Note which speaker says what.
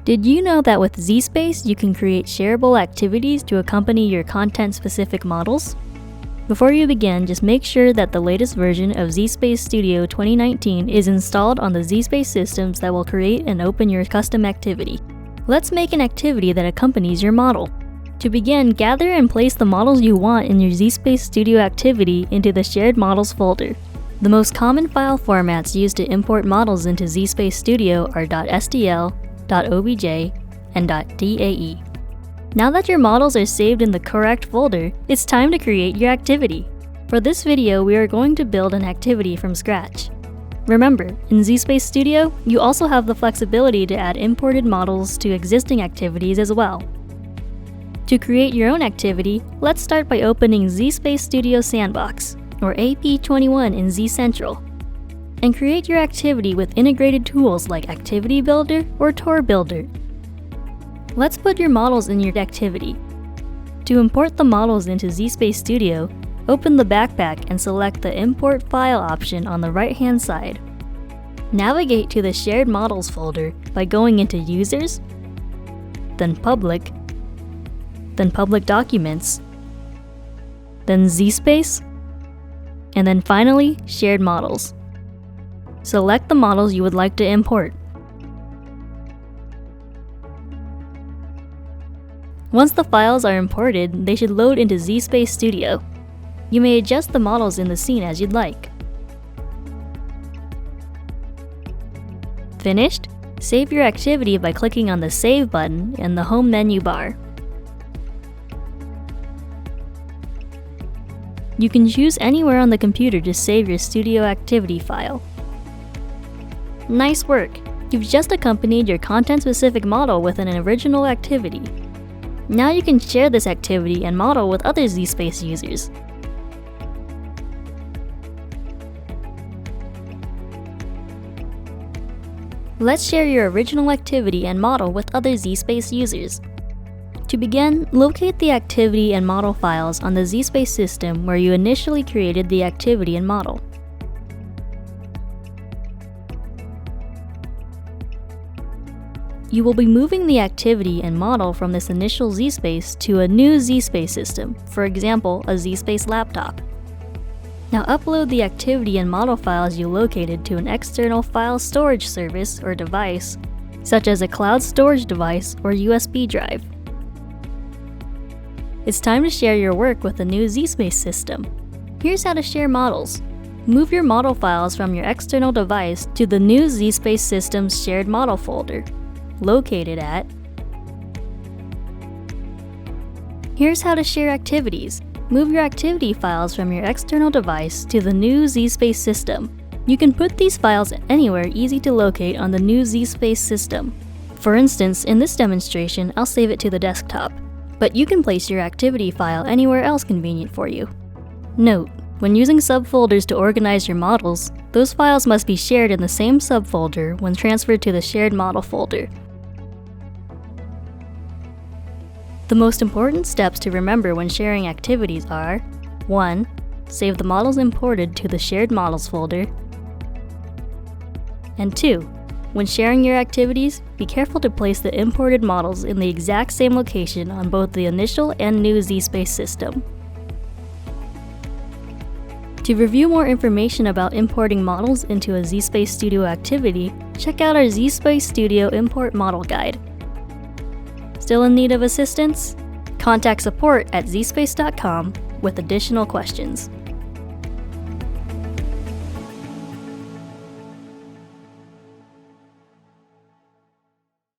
Speaker 1: Did you know that with zSpace you can create shareable activities to accompany your content-specific models? Before you begin, just make sure that the latest version of zSpace Studio 2019 is installed on the zSpace systems that will create and open your custom activity. Let's make an activity that accompanies your model. To begin, gather and place the models you want in your zSpace Studio activity into the Shared Models folder. The most common file formats used to import models into zSpace Studio are .stl, .obj, and .dae. Now that your models are saved in the correct folder, it's time to create your activity. For this video, we are going to build an activity from scratch. Remember, in zSpace Studio, you also have the flexibility to add imported models to existing activities as well. To create your own activity, let's start by opening zSpace Studio Sandbox, or AP21 in zCentral, and create your activity with integrated tools like Activity Builder or Tour Builder. Let's put your models in your activity. To import the models into zSpace Studio, open the backpack and select the Import File option on the right-hand side. Navigate to the Shared Models folder by going into Users, then Public Documents, then zSpace, and then finally Shared Models. Select the models you would like to import. Once the files are imported, they should load into zSpace Studio. You may adjust the models in the scene as you'd like. Finished? Save your activity by clicking on the Save button in the home menu bar. You can choose anywhere on the computer to save your studio activity file. Nice work! You've just accompanied your content-specific model with an original activity. Now you can share this activity and model with other zSpace users. Let's share your original activity and model with other zSpace users. To begin, locate the activity and model files on the zSpace system where you initially created the activity and model. You will be moving the activity and model from this initial zSpace to a new zSpace system, for example, a zSpace laptop. Now upload the activity and model files you located to an external file storage service or device, such as a cloud storage device or USB drive. It's time to share your work with the new zSpace system. Here's how to share models. Move your model files from your external device to the new zSpace system's shared model folder, located at. Here's how to share activities. Move your activity files from your external device to the new zSpace system. You can put these files anywhere easy to locate on the new zSpace system. For instance, in this demonstration, I'll save it to the desktop, but you can place your activity file anywhere else convenient for you. Note, when using subfolders to organize your models, those files must be shared in the same subfolder when transferred to the Shared Model folder. The most important steps to remember when sharing activities are: 1. Save the models imported to the Shared Models folder, and 2. When sharing your activities, be careful to place the imported models in the exact same location on both the initial and new zSpace system. To review more information about importing models into a zSpace Studio activity, check out our zSpace Studio Import Model Guide. Still in need of assistance? Contact support at zspace.com with additional questions.